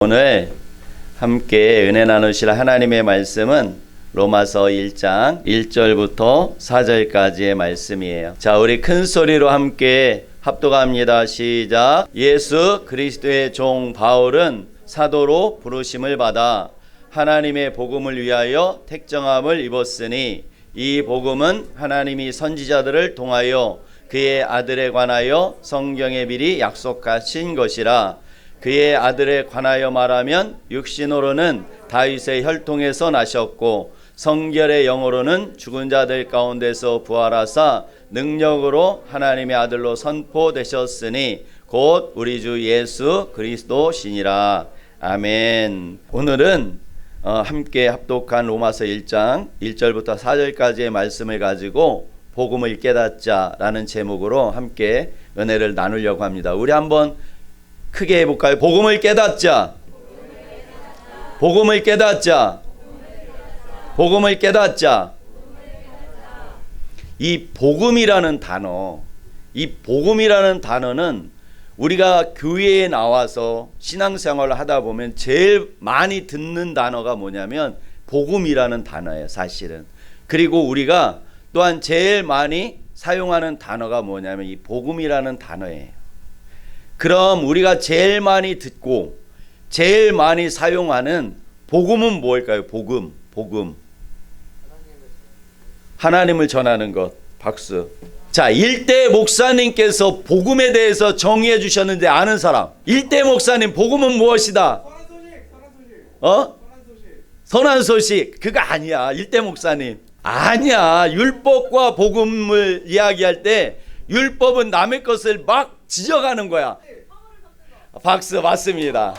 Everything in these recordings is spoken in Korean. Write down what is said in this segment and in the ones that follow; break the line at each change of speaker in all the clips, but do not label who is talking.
오늘 함께 은혜 나누실 하나님의 말씀은 로마서 1장 1절부터 4절까지의 말씀이에요. 자, 우리 큰 소리로 함께 합독합니다. 시작. 예수 그리스도의 종 바울은 사도로 부르심을 받아 하나님의 복음을 위하여 택정함을 입었으니 이 복음은 하나님이 선지자들을 통하여 그의 아들에 관하여 성경에 미리 약속하신 것이라. 그의 아들에 관하여 말하면 육신으로는 다윗의 혈통에서 나셨고 성결의 영으로는 죽은 자들 가운데서 부활하사 능력으로 하나님의 아들로 선포되셨으니 곧 우리 주 예수 그리스도시니라. 아멘. 오늘은 함께 합독한 로마서 1장 1절부터 4절까지의 말씀을 가지고 복음을 깨닫자라는 제목으로 함께 은혜를 나누려고 합니다. 우리 한번 크게 해볼까요? 복음을 깨닫자. 복음을 깨닫자. 복음을 깨닫자. 이 복음이라는 단어, 이 복음이라는 단어는 우리가 교회에 나와서 신앙생활을 하다 보면 제일 많이 듣는 단어가 뭐냐면 복음이라는 단어예요, 사실은. 그리고 우리가 또한 제일 많이 사용하는 단어가 뭐냐면 이 복음이라는 단어예요. 그럼 우리가 제일 많이 듣고 제일 많이 사용하는 복음은 뭘까요? 복음. 하나님을 전하는 것. 박수. 자, 일대 목사님께서 복음에 대해서 정의해 주셨는데 아는 사람. 일대 목사님, 복음은 무엇이다? 선한 소식. 그거 아니야. 일대 목사님. 아니야. 율법과 복음을 이야기할 때 율법은 남의 것을 막 지적하는 거야. 박수. 맞습니다.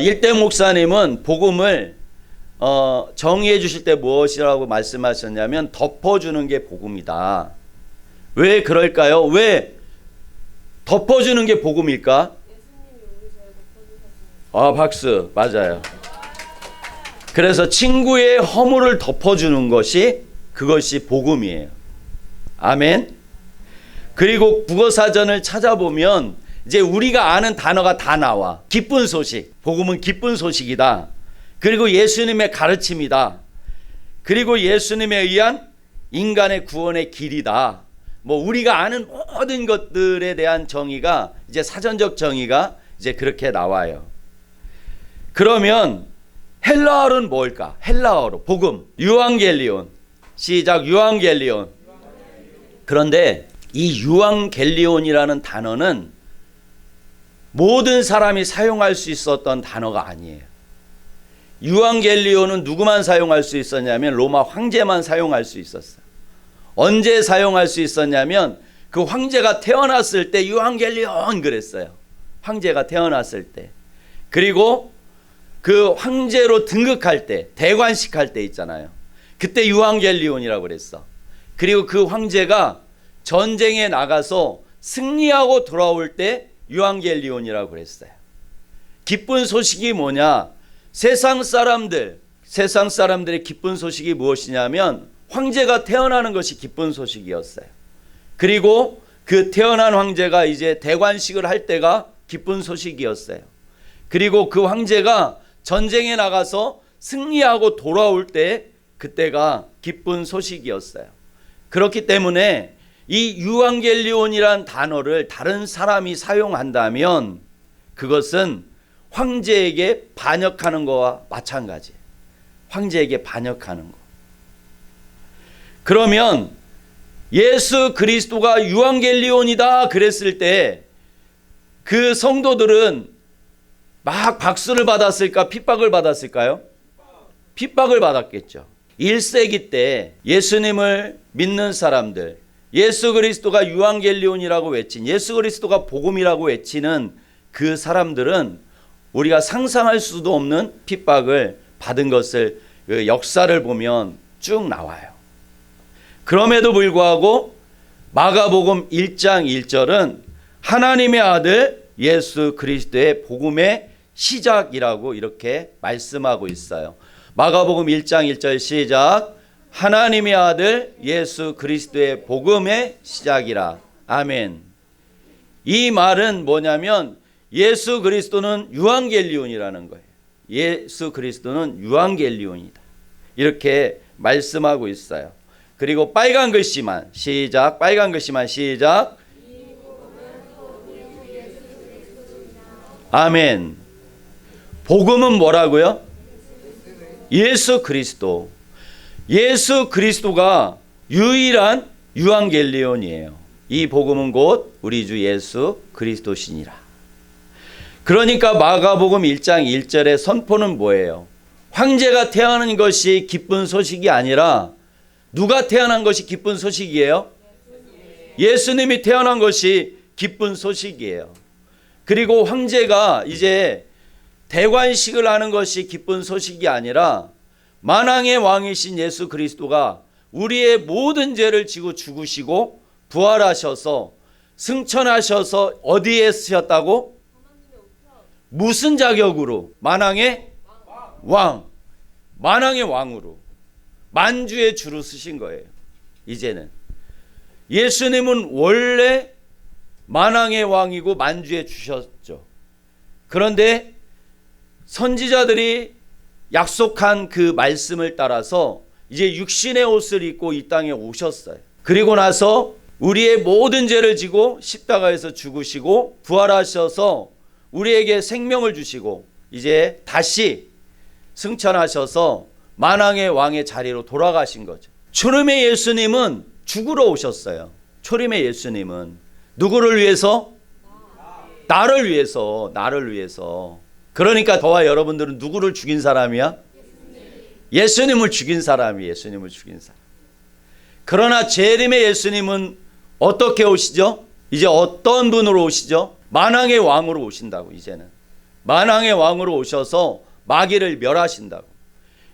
일대 목사님은 복음을 정의해 주실 때 무엇이라고 말씀하셨냐면 덮어주는 게 복음이다. 왜 그럴까요? 왜 덮어주는 게 복음일까? 박수. 맞아요. 그래서 친구의 허물을 덮어주는 것이 그것이 복음이에요. 아멘. 그리고 국어사전을 찾아보면 이제 우리가 아는 단어가 다 나와. 기쁜 소식. 복음은 기쁜 소식이다. 그리고 예수님의 가르침이다. 그리고 예수님에 의한 인간의 구원의 길이다. 뭐 우리가 아는 모든 것들에 대한 정의가 이제 사전적 정의가 이제 그렇게 나와요. 그러면 헬라어로는 뭘까? 헬라어로 복음, 유앙겔리온. 시작. 유앙겔리온. 그런데 이 유앙겔리온이라는 단어는 모든 사람이 사용할 수 있었던 단어가 아니에요. 유앙겔리온은 누구만 사용할 수 있었냐면 로마 황제만 사용할 수 있었어요. 언제 사용할 수 있었냐면 그 황제가 태어났을 때 유앙겔리온 그랬어요. 황제가 태어났을 때. 그리고 그 황제로 등극할 때, 대관식 할 때 있잖아요. 그때 유앙겔리온이라고 그랬어. 그리고 그 황제가 전쟁에 나가서 승리하고 돌아올 때 유앙겔리온이라고 그랬어요. 기쁜 소식이 뭐냐? 세상 사람들의 기쁜 소식이 무엇이냐면 황제가 태어나는 것이 기쁜 소식이었어요. 그리고 그 태어난 황제가 이제 대관식을 할 때가 기쁜 소식이었어요. 그리고 그 황제가 전쟁에 나가서 승리하고 돌아올 때 그때가 기쁜 소식이었어요. 그렇기 때문에 이 유앙겔리온이란 단어를 다른 사람이 사용한다면 그것은 황제에게 반역하는 거와 마찬가지예요. 황제에게 반역하는 거. 그러면 예수 그리스도가 유앙겔리온이다 그랬을 때 그 성도들은 막 박수를 받았을까? 핍박을 받았을까요? 핍박을 받았겠죠. 1세기 때 예수님을 믿는 사람들, 예수 그리스도가 유앙겔리온이라고 외친, 예수 그리스도가 복음이라고 외치는 그 사람들은 우리가 상상할 수도 없는 핍박을 받은 것을 그 역사를 보면 쭉 나와요. 그럼에도 불구하고 마가복음 1장 1절은 하나님의 아들 예수 그리스도의 복음의 시작이라고 이렇게 말씀하고 있어요. 마가복음 1장 1절 시작. 하나님의 아들 예수 그리스도의 복음의 시작이라. 아멘. 이 말은 뭐냐면 예수 그리스도는 유앙겔리온이라는 거예요. 예수 그리스도는 유앙겔리온이다. 이렇게 말씀하고 있어요. 그리고 빨간 글씨만 시작. 빨간 글씨만 시작. 아멘. 복음은 뭐라고요? 예수 그리스도. 예수 그리스도가 유일한 유앙겔리온이에요. 이 복음은 곧 우리 주 예수 그리스도시니라. 그러니까 마가복음 1장 1절의 선포는 뭐예요? 황제가 태어난 것이 기쁜 소식이 아니라 누가 태어난 것이 기쁜 소식이에요? 예수님이 태어난 것이 기쁜 소식이에요. 그리고 황제가 이제 대관식을 하는 것이 기쁜 소식이 아니라 만왕의 왕이신 예수 그리스도가 우리의 모든 죄를 지고 죽으시고 부활하셔서 승천하셔서 어디에 쓰셨다고? 무슨 자격으로? 만왕의 왕. 만왕의 왕으로. 만주의 주로 쓰신 거예요. 이제는. 예수님은 원래 만왕의 왕이고 만주의 주셨죠. 그런데 선지자들이 약속한 그 말씀을 따라서 이제 육신의 옷을 입고 이 땅에 오셨어요. 그리고 나서 우리의 모든 죄를 지고 십자가에서 죽으시고 부활하셔서 우리에게 생명을 주시고 이제 다시 승천하셔서 만왕의 왕의 자리로 돌아가신 거죠. 초림의 예수님은 죽으러 오셨어요. 초림의 예수님은 누구를 위해서? 나를 위해서. 나를 위해서. 그러니까 저와 여러분들은 누구를 죽인 사람이야? 예수님을 죽인 사람이 예수님을 죽인 사람. 그러나 재림의 예수님은 어떻게 오시죠? 이제 어떤 분으로 오시죠? 만왕의 왕으로 오신다고. 이제는 만왕의 왕으로 오셔서 마귀를 멸하신다고.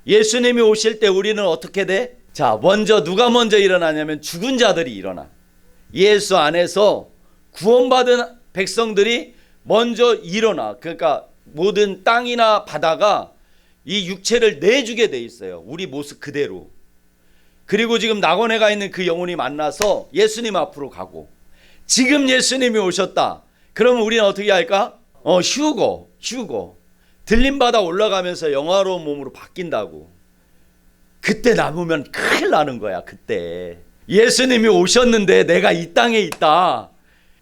예수님이 오실 때 우리는 어떻게 돼? 자, 먼저 누가 먼저 일어나냐면 죽은 자들이 일어나. 예수 안에서 구원받은 백성들이 먼저 일어나. 그러니까 모든 땅이나 바다가 이 육체를 내주게 돼 있어요. 우리 모습 그대로. 그리고 지금 낙원에 가 있는 그 영혼이 만나서 예수님 앞으로 가고, 지금 예수님이 오셨다. 그러면 우리는 어떻게 할까? 휴고. 들림바다 올라가면서 영화로운 몸으로 바뀐다고. 그때 남으면 큰일 나는 거야. 그때 예수님이 오셨는데 내가 이 땅에 있다.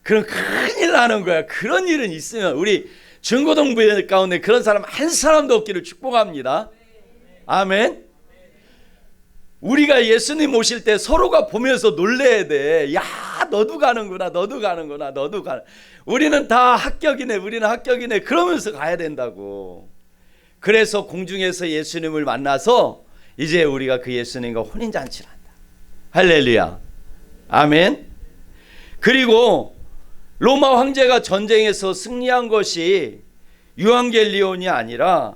그럼 큰일 나는 거야. 그런 일은 있으면 우리 중고등부 가운데 그런 사람 한 사람도 없기를 축복합니다. 아멘. 우리가 예수님 오실 때 서로가 보면서 놀래야 돼. 야, 너도 가는구나. 우리는 다 합격이네. 그러면서 가야 된다고. 그래서 공중에서 예수님을 만나서 이제 우리가 그 예수님과 혼인잔치를 한다. 할렐루야. 아멘. 그리고 로마 황제가 전쟁에서 승리한 것이 유앙겔리온이 아니라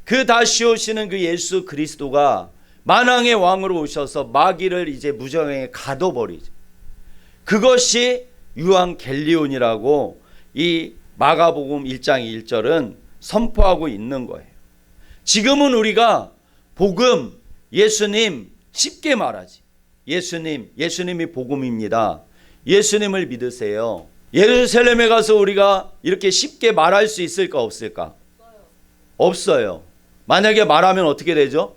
그 다시 오시는 그 예수 그리스도가 만왕의 왕으로 오셔서 마귀를 이제 무정행에 가둬버리죠. 그것이 유앙겔리온이라고 이 마가복음 1장 1절은 선포하고 있는 거예요. 지금은 우리가 복음, 예수님 쉽게 말하지. 예수님이 복음입니다. 예수님을 믿으세요. 예루살렘에 가서 우리가 이렇게 쉽게 말할 수 있을까 없을까? 없어요. 만약에 말하면 어떻게 되죠?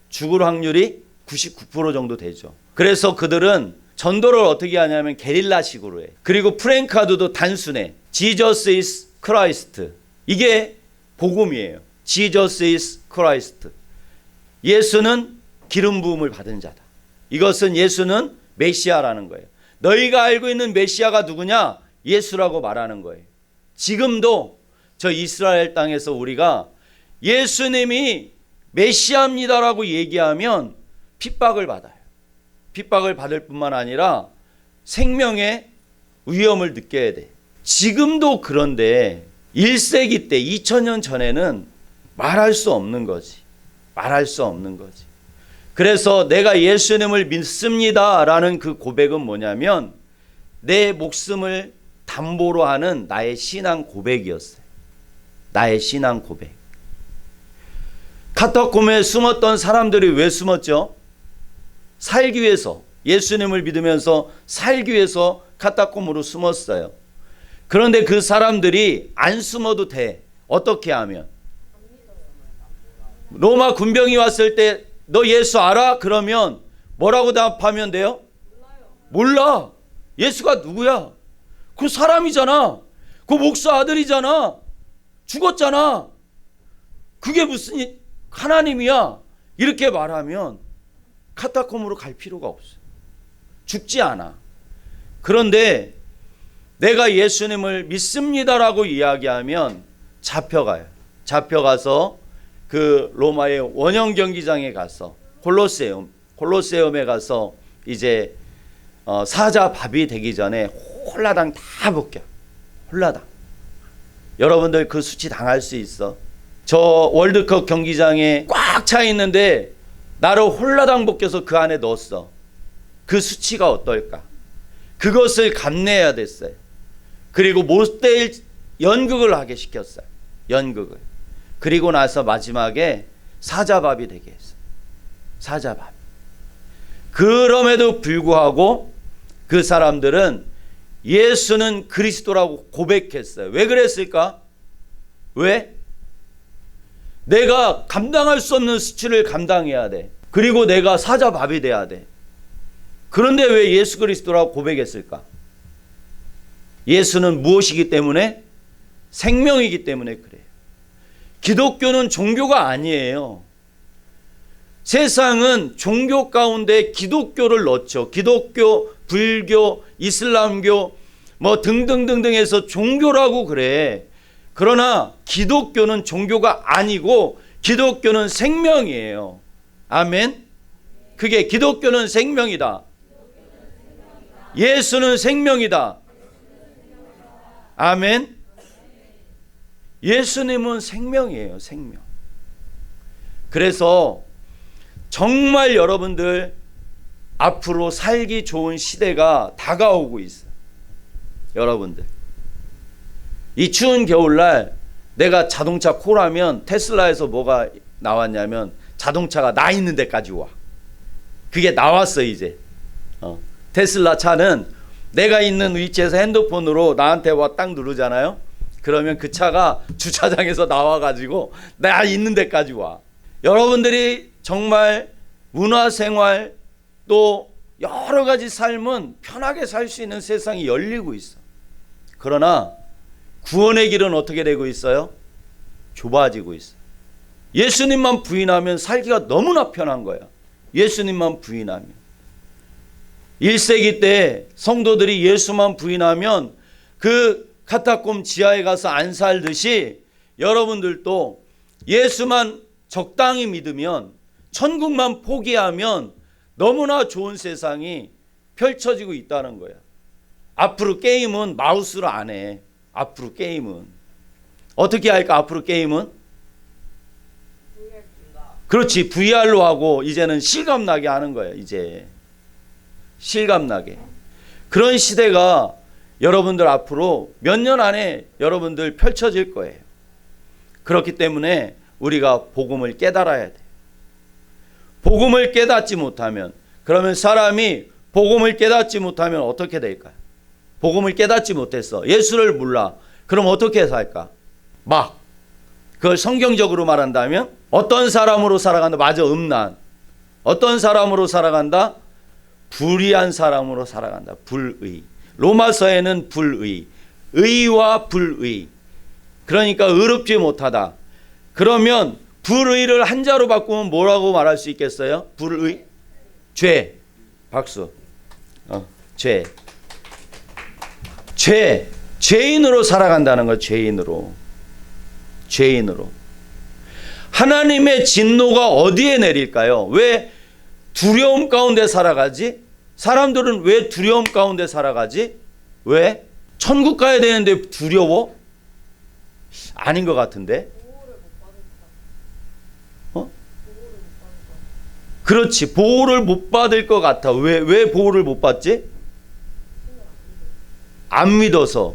죽을 확률이 99% 정도 되죠. 그래서 그들은 전도를 어떻게 하냐면 게릴라식으로 해. 그리고 프랭카드도 단순해. Jesus is Christ. 이게 복음이에요. Jesus is Christ. 예수는 기름 부음을 받은 자다. 이것은 예수는 메시아라는 거예요. 너희가 알고 있는 메시아가 누구냐? 예수라고 말하는 거예요. 지금도 저 이스라엘 땅에서 우리가 예수님이 메시아입니다라고 얘기하면 핍박을 받아요. 핍박을 받을 뿐만 아니라 생명의 위험을 느껴야 돼. 지금도 그런데 1세기 때 2000년 전에는 말할 수 없는 거지. 그래서 내가 예수님을 믿습니다라는 그 고백은 뭐냐면 내 목숨을 담보로 하는 나의 신앙 고백이었어요. 나의 신앙 고백. 카타콤에 숨었던 사람들이 왜 숨었죠? 살기 위해서. 예수님을 믿으면서 살기 위해서 카타콤으로 숨었어요. 그런데 그 사람들이 안 숨어도 돼. 어떻게 하면? 로마 군병이 왔을 때 너 예수 알아? 그러면 뭐라고 답하면 돼요? 몰라. 예수가 누구야? 그 사람이잖아. 그 목사 아들이잖아. 죽었잖아. 그게 무슨 하나님이야? 이렇게 말하면 카타콤으로 갈 필요가 없어. 죽지 않아. 그런데 내가 예수님을 믿습니다라고 이야기하면 잡혀가요. 잡혀가서 그 로마의 원형 경기장에 가서 콜로세움에 가서 이제 사자밥이 되기 전에 홀라당 다 벗겨. 홀라당. 여러분들 그 수치 당할 수 있어. 저 월드컵 경기장에 꽉 차 있는데 나를 홀라당 벗겨서 그 안에 넣었어. 그 수치가 어떨까? 그것을 감내해야 됐어요. 그리고 못될 연극을 하게 시켰어요. 연극을. 그리고 나서 마지막에 사자밥이 되게 했어요. 사자밥. 그럼에도 불구하고 그 사람들은 예수는 그리스도라고 고백했어요. 왜 그랬을까? 왜? 내가 감당할 수 없는 수치를 감당해야 돼. 그리고 내가 사자밥이 돼야 돼. 그런데 왜 예수 그리스도라고 고백했을까? 예수는 무엇이기 때문에? 생명이기 때문에 그래요. 기독교는 종교가 아니에요. 세상은 종교 가운데 기독교를 넣죠. 기독교, 불교, 이슬람교 뭐 등등등등 해서 종교라고 그래. 그러나 기독교는 종교가 아니고 기독교는 생명이에요. 아멘. 그게 기독교는 생명이다. 예수는 생명이다. 아멘. 예수님은 생명이에요. 생명. 그래서 정말 여러분들 앞으로 살기 좋은 시대가 다가오고 있어요. 여러분들 이 추운 겨울날 내가 자동차 콜하면 테슬라에서 뭐가 나왔냐면 자동차가 나 있는 데까지 와. 그게 나왔어 이제. 테슬라 차는 내가 있는 위치에서 핸드폰으로 나한테 와 딱 누르잖아요. 그러면 그 차가 주차장에서 나와가지고 나 있는 데까지 와. 여러분들이 정말 문화생활 또 여러 가지 삶은 편하게 살 수 있는 세상이 열리고 있어. 그러나 구원의 길은 어떻게 되고 있어요? 좁아지고 있어. 예수님만 부인하면 살기가 너무나 편한 거야. 예수님만 부인하면. 1세기 때 성도들이 예수만 부인하면 그 카타콤 지하에 가서 안 살듯이 여러분들도 예수만 적당히 믿으면 천국만 포기하면 너무나 좋은 세상이 펼쳐지고 있다는 거야. 앞으로 게임은 마우스로 안 해. 앞으로 게임은 어떻게 할까? 앞으로 게임은 그렇지 VR로 하고 이제는 실감나게 하는 거야. 이제 실감나게. 그런 시대가 여러분들 앞으로 몇 년 안에 여러분들 펼쳐질 거예요. 그렇기 때문에 우리가 복음을 깨달아야 돼. 복음을 깨닫지 못하면, 그러면 사람이 복음을 깨닫지 못하면 어떻게 될까요? 복음을 깨닫지 못했어. 예수를 몰라. 그럼 어떻게 살까? 막 그걸 성경적으로 말한다면 어떤 사람으로 살아간다? 맞아, 음란. 어떤 사람으로 살아간다? 불의한 사람으로 살아간다. 불의. 로마서에는 불의, 의와 불의. 그러니까 의롭지 못하다. 그러면 불의를 한자로 바꾸면 뭐라고 말할 수 있겠어요? 불의? 죄. 박수. 죄. 죄인으로 살아간다는 거. 죄인으로. 하나님의 진노가 어디에 내릴까요? 왜 두려움 가운데 살아가지? 사람들은 왜 두려움 가운데 살아가지? 왜? 천국 가야 되는데 두려워? 아닌 것 같은데? 그렇지. 보호를 못 받을 것 같아. 왜 보호를 못 받지? 안 믿어서.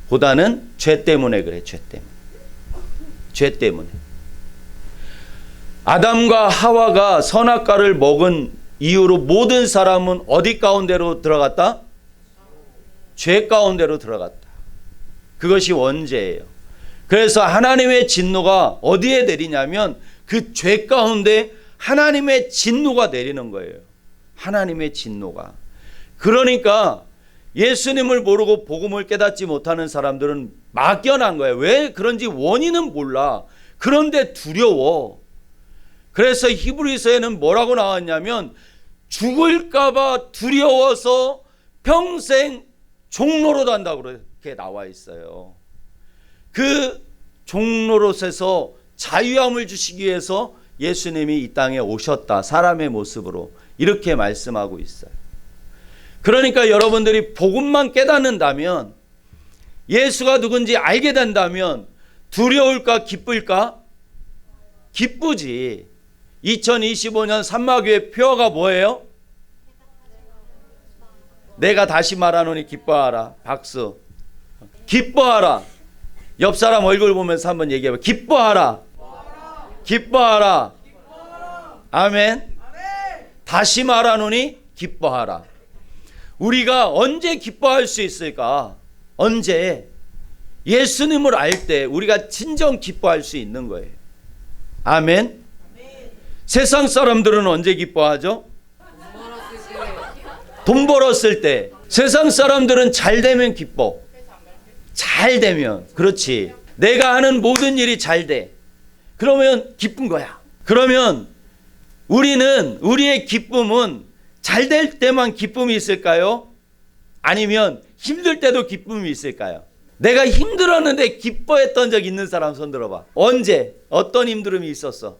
보다는 죄 때문에 그래. 죄 때문에. 아담과 하와가 선악과를 먹은 이후로 모든 사람은 어디 가운데로 들어갔다? 죄 가운데로 들어갔다. 그것이 원죄예요. 그래서 하나님의 진노가 어디에 내리냐면 그 죄 가운데 하나님의 진노가 내리는 거예요. 하나님의 진노가. 그러니까 예수님을 모르고 복음을 깨닫지 못하는 사람들은 막연한 거예요. 왜 그런지 원인은 몰라. 그런데 두려워. 그래서 히브리서에는 뭐라고 나왔냐면 죽을까 봐 두려워서 평생 종로로 단다고 그렇게 나와 있어요. 그 종로롯에서 자유함을 주시기 위해서 예수님이 이 땅에 오셨다. 사람의 모습으로. 이렇게 말씀하고 있어요. 그러니까 여러분들이 복음만 깨닫는다면, 예수가 누군지 알게 된다면 두려울까 기쁠까? 기쁘지. 2025년 삼마교회 표어가 뭐예요? 내가 다시 말하노니 기뻐하라. 박수. 기뻐하라. 옆 사람 얼굴 보면서 한번 얘기해봐. 기뻐하라. 기뻐하라. 아멘. 다시 말하노니 기뻐하라. 우리가 언제 기뻐할 수 있을까? 언제? 예수님을 알 때 우리가 진정 기뻐할 수 있는 거예요. 아멘. 세상 사람들은 언제 기뻐하죠? 돈 벌었을 때. 세상 사람들은 잘 되면 기뻐. 잘 되면. 그렇지. 내가 하는 모든 일이 잘 돼. 그러면 기쁜 거야. 그러면 우리의 기쁨은 잘 될 때만 기쁨이 있을까요? 아니면 힘들 때도 기쁨이 있을까요? 내가 힘들었는데 기뻐했던 적 있는 사람 손 들어봐. 언제? 어떤 힘듦이 있었어?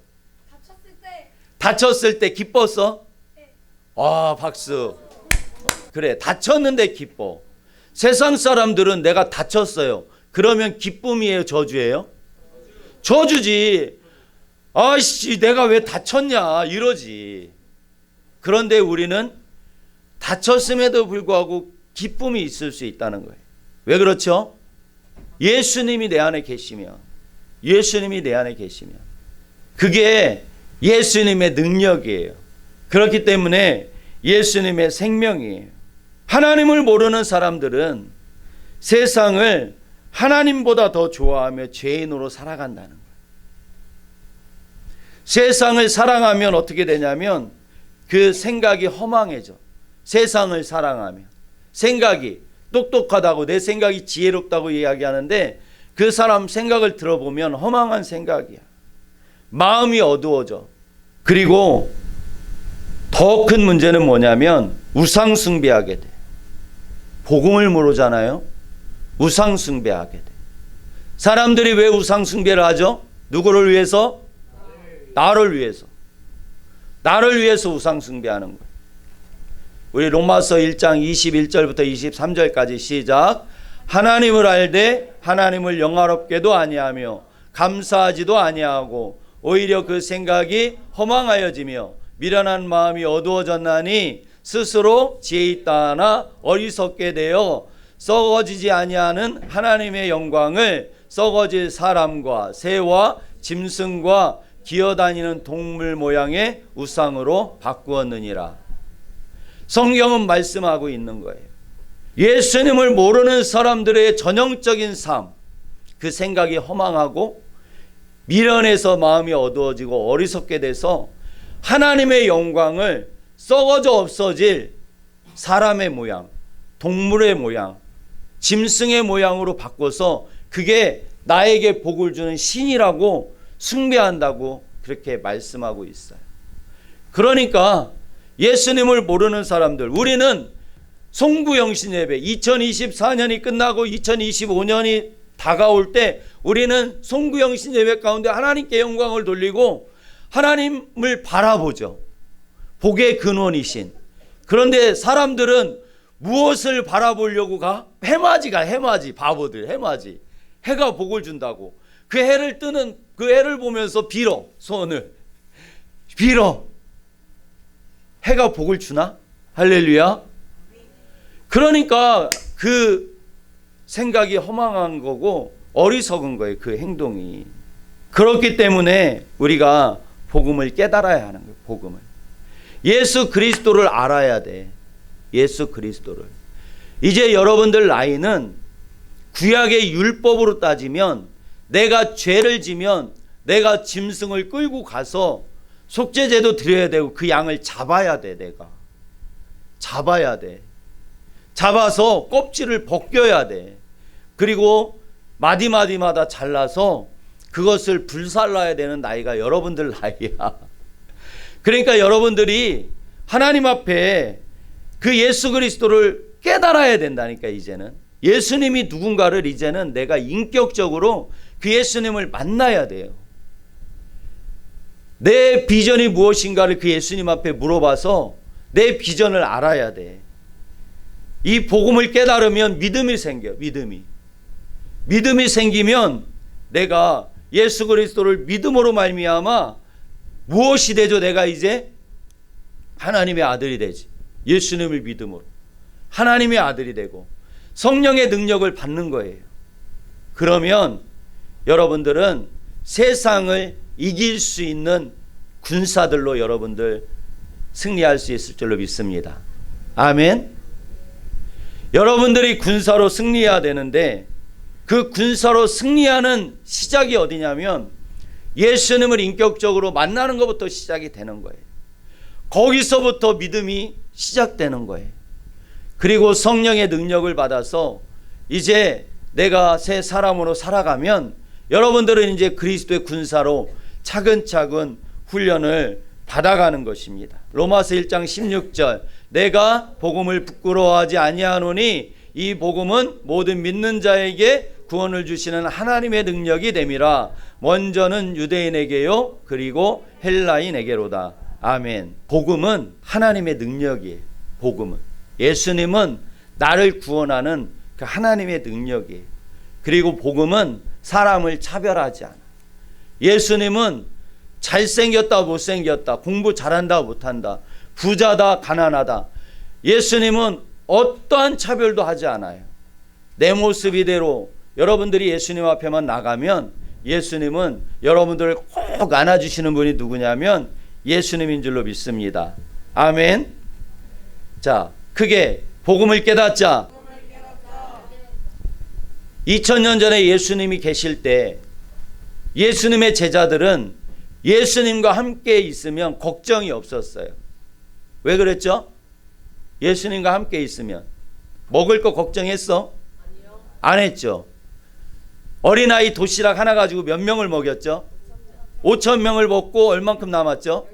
다쳤을 때 기뻤어? 아, 박수. 그래, 다쳤는데 기뻐. 세상 사람들은 내가 다쳤어요. 그러면 기쁨이에요, 저주예요? 저주지. 아이씨, 내가 왜 다쳤냐 이러지. 그런데 우리는 다쳤음에도 불구하고 기쁨이 있을 수 있다는 거예요. 왜 그렇죠? 예수님이 내 안에 계시면, 예수님이 내 안에 계시면 그게 예수님의 능력이에요. 그렇기 때문에 예수님의 생명이에요. 하나님을 모르는 사람들은 세상을 하나님보다 더 좋아하며 죄인으로 살아간다는 거예요. 세상을 사랑하면 어떻게 되냐면 그 생각이 허망해져. 세상을 사랑하면 생각이 똑똑하다고, 내 생각이 지혜롭다고 이야기하는데 그 사람 생각을 들어보면 허망한 생각이야. 마음이 어두워져. 그리고 더 큰 문제는 뭐냐면 우상 숭배하게 돼. 복음을 모르잖아요. 우상 숭배하게 돼. 사람들이 왜 우상 숭배를 하죠? 누구를 위해서? 나를 위해서. 나를 위해서 우상 숭배하는 거예요. 우리 로마서 1장 21절부터 23절까지 시작. 하나님을 알되 하나님을 영화롭게도 아니하며 감사하지도 아니하고 오히려 그 생각이 허망하여지며 미련한 마음이 어두워졌나니 스스로 지혜 있다 하나 어리석게 되어 썩어지지 아니하는 하나님의 영광을 썩어질 사람과 새와 짐승과 기어다니는 동물 모양의 우상으로 바꾸었느니라. 성경은 말씀하고 있는 거예요. 예수님을 모르는 사람들의 전형적인 삶, 그 생각이 허망하고 미련해서 마음이 어두워지고 어리석게 돼서 하나님의 영광을 썩어져 없어질 사람의 모양, 동물의 모양, 짐승의 모양으로 바꿔서 그게 나에게 복을 주는 신이라고 숭배한다고 그렇게 말씀하고 있어요. 그러니까 예수님을 모르는 사람들, 우리는 송구영신 예배 2024년이 끝나고 2025년이 다가올 때 우리는 송구영신 예배 가운데 하나님께 영광을 돌리고 하나님을 바라보죠. 복의 근원이신. 그런데 사람들은 무엇을 바라보려고 가? 해맞이가, 해맞이. 바보들, 해맞이. 해가 복을 준다고. 그 해를 뜨는, 그 해를 보면서 빌어. 소원을 빌어. 해가 복을 주나? 할렐루야. 그러니까 그 생각이 허망한 거고 어리석은 거예요. 그 행동이. 그렇기 때문에 우리가 복음을 깨달아야 하는 거예요. 복음을. 예수 그리스도를 알아야 돼. 예수 그리스도를. 이제 여러분들 나이는 구약의 율법으로 따지면 내가 죄를 지면 내가 짐승을 끌고 가서 속죄제도 드려야 되고 그 양을 잡아야 돼. 내가 잡아야 돼. 잡아서 껍질을 벗겨야 돼. 그리고 마디마디마다 잘라서 그것을 불살라야 되는 나이가 여러분들 나이야. 그러니까 여러분들이 하나님 앞에 그 예수 그리스도를 깨달아야 된다니까. 이제는 예수님이 누군가를 이제는 내가 인격적으로 그 예수님을 만나야 돼요. 내 비전이 무엇인가를 그 예수님 앞에 물어봐서 내 비전을 알아야 돼. 이 복음을 깨달으면 믿음이 생겨. 믿음이 생기면 내가 예수 그리스도를 믿음으로 말미암아 무엇이 되죠? 내가 이제 하나님의 아들이 되지. 예수님을 믿음으로 하나님의 아들이 되고 성령의 능력을 받는 거예요. 그러면 여러분들은 세상을 이길 수 있는 군사들로 여러분들 승리할 수 있을 줄로 믿습니다. 아멘. 여러분들이 군사로 승리해야 되는데 그 군사로 승리하는 시작이 어디냐면 예수님을 인격적으로 만나는 것부터 시작이 되는 거예요. 거기서부터 믿음이 시작되는 거예요. 그리고 성령의 능력을 받아서 이제 내가 새 사람으로 살아가면 여러분들은 이제 그리스도의 군사로 차근차근 훈련을 받아가는 것입니다. 로마서 1장 16절 내가 복음을 부끄러워하지 아니하노니 이 복음은 모든 믿는 자에게 구원을 주시는 하나님의 능력이 됨이라. 먼저는 유대인에게요 그리고 헬라인에게로다. 아멘. 복음은 하나님의 능력이에요. 복음은 예수님은 나를 구원하는 그 하나님의 능력이에요. 그리고 복음은 사람을 차별하지 않아. 예수님은 잘생겼다 못생겼다, 공부 잘한다 못한다, 부자다 가난하다, 예수님은 어떠한 차별도 하지 않아요. 내 모습 이대로 여러분들이 예수님 앞에만 나가면 예수님은 여러분들을 꼭 안아주시는 분이 누구냐면 예수님인 줄로 믿습니다. 아멘. 자, 크게 복음을 깨닫자. 2000년 전에 예수님이 계실 때 예수님의 제자들은 예수님과 함께 있으면 걱정이 없었어요. 왜 그랬죠? 예수님과 함께 있으면 먹을 거 걱정했어? 안 했죠. 어린아이 도시락 하나 가지고 몇 명을 먹였죠? 5,000명을 먹고 얼만큼 남았죠?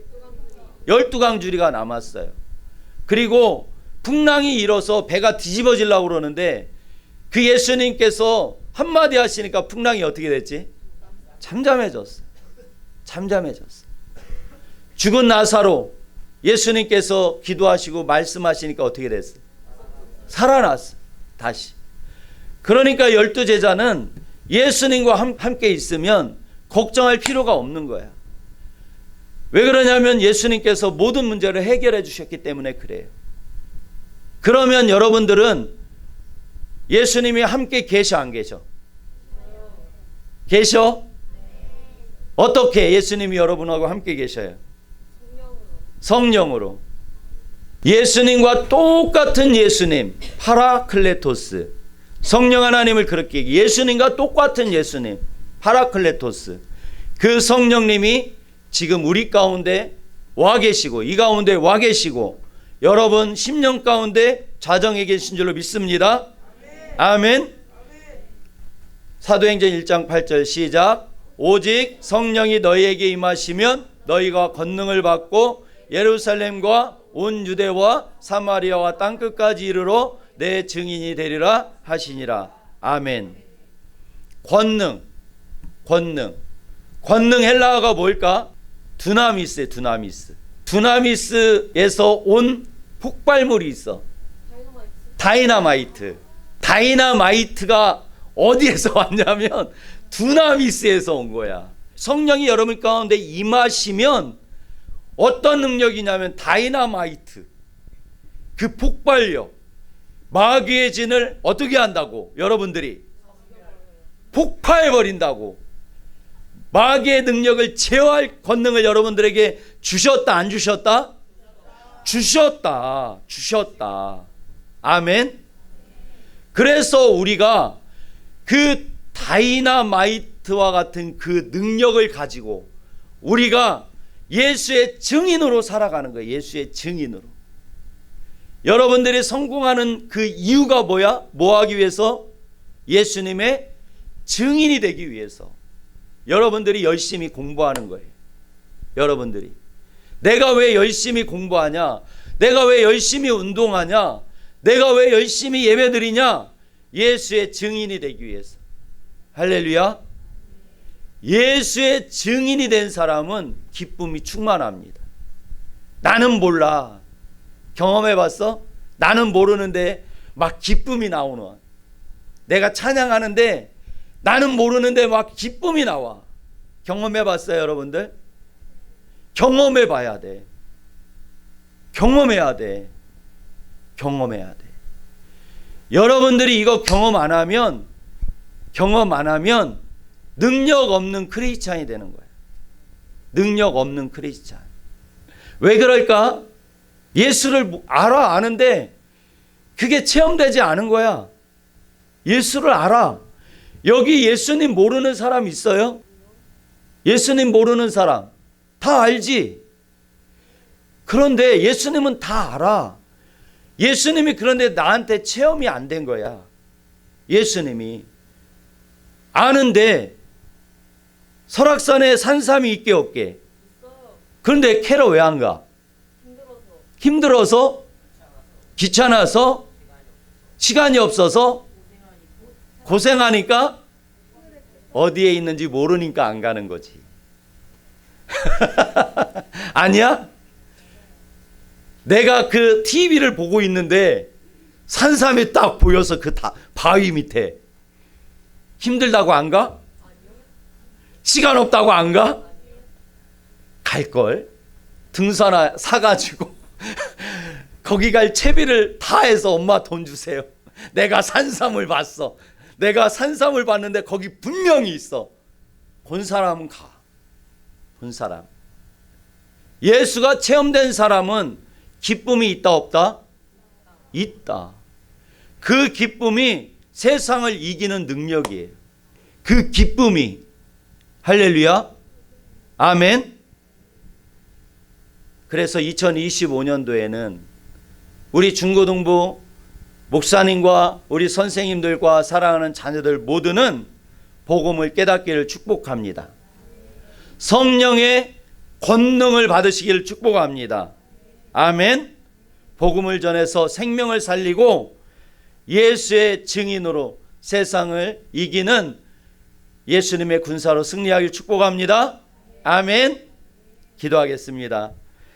12강주리가 남았어요. 그리고 풍랑이 일어서 배가 뒤집어지려고 그러는데 그 예수님께서 한마디 하시니까 풍랑이 어떻게 됐지? 잠잠해졌어요. 죽은 나사로 예수님께서 기도하시고 말씀하시니까 어떻게 됐어요? 살아났어요. 다시. 그러니까 12제자는 예수님과 함께 있으면 걱정할 필요가 없는 거야. 왜 그러냐면 예수님께서 모든 문제를 해결해 주셨기 때문에 그래요. 그러면 여러분들은 예수님이 함께 계셔 안 계셔? 계셔? 어떻게 예수님이 여러분하고 함께 계셔요? 성령으로. 예수님과 똑같은 예수님, 파라클레토스. 성령 하나님을 그렇게 예수님과 똑같은 예수님, 파라클레토스. 그 성령님이 지금 우리 가운데 와 계시고 이 가운데 와 계시고 여러분 10년 가운데 자정에 계신 줄로 믿습니다. 아멘. 사도행전 1장 8절 시작. 오직 성령이 너희에게 임하시면 너희가 권능을 받고 예루살렘과 온 유대와 사마리아와 땅끝까지 이르러 내 증인이 되리라 하시니라. 아멘. 권능 헬라어가 뭘까? 두나미스에 두나미스에서 온 폭발물이 있어. 다이나마이트가 어디에서 왔냐면 두나미스에서 온 거야. 성령이 여러분 가운데 임하시면 어떤 능력이냐면 다이나마이트, 그 폭발력, 마귀의 진을 어떻게 한다고? 여러분들이 폭파해버린다고. 마귀의 능력을 제어할 권능을 여러분들에게 주셨다 안 주셨다? 주셨다. 아멘. 그래서 우리가 그 다이나마이트와 같은 그 능력을 가지고 우리가 예수의 증인으로 살아가는 거예요. 예수의 증인으로. 여러분들이 성공하는 그 이유가 뭐야? 뭐 하기 위해서? 예수님의 증인이 되기 위해서. 여러분들이 열심히 공부하는 거예요. 여러분들이. 내가 왜 열심히 공부하냐? 내가 왜 열심히 운동하냐? 내가 왜 열심히 예배드리냐? 예수의 증인이 되기 위해서. 할렐루야. 예수의 증인이 된 사람은 기쁨이 충만합니다. 나는 몰라. 경험해 봤어? 나는 모르는데 막 기쁨이 나오는. 내가 찬양하는데 나는 모르는데 막 기쁨이 나와. 경험해 봤어요, 여러분들? 경험해 봐야 돼. 경험해야 돼. 경험해야 돼. 여러분들이 이거 경험 안 하면 능력 없는 크리스찬이 되는 거예요. 능력 없는 크리스찬. 왜 그럴까? 예수를 아는데 그게 체험되지 않은 거야. 예수를 알아. 여기 예수님 모르는 사람 있어요? 예수님 모르는 사람 다 알지? 그런데 예수님은 다 알아. 예수님이 그런데 나한테 체험이 안 된 거야. 예수님이 아는데 설악산에 산삼이 있게 없게. 그런데 캐러 왜 안 가? 힘들어서? 귀찮아서? 시간이 없어서? 고생하니까? 어디에 있는지 모르니까 안 가는 거지. 아니야? 내가 그 TV를 보고 있는데 산삼이 딱 보여서 그 바위 밑에 힘들다고 안 가? 시간 없다고 안 가? 갈걸? 등산화 사가지고 거기 갈 채비를 다 해서 엄마 돈 주세요. 내가 산삼을 봤어. 내가 산삼을 봤는데 거기 분명히 있어. 본 사람은 가. 본 사람. 예수가 체험된 사람은 기쁨이 있다 없다? 있다. 그 기쁨이 세상을 이기는 능력이에요. 그 기쁨이. 할렐루야. 아멘. 그래서 2025년도에는 우리 중고등부 목사님과 우리 선생님들과 사랑하는 자녀들 모두는 복음을 깨닫기를 축복합니다. 성령의 권능을 받으시기를 축복합니다. 아멘. 복음을 전해서 생명을 살리고 예수의 증인으로 세상을 이기는 예수님의 군사로 승리하기를 축복합니다. 아멘. 기도하겠습니다.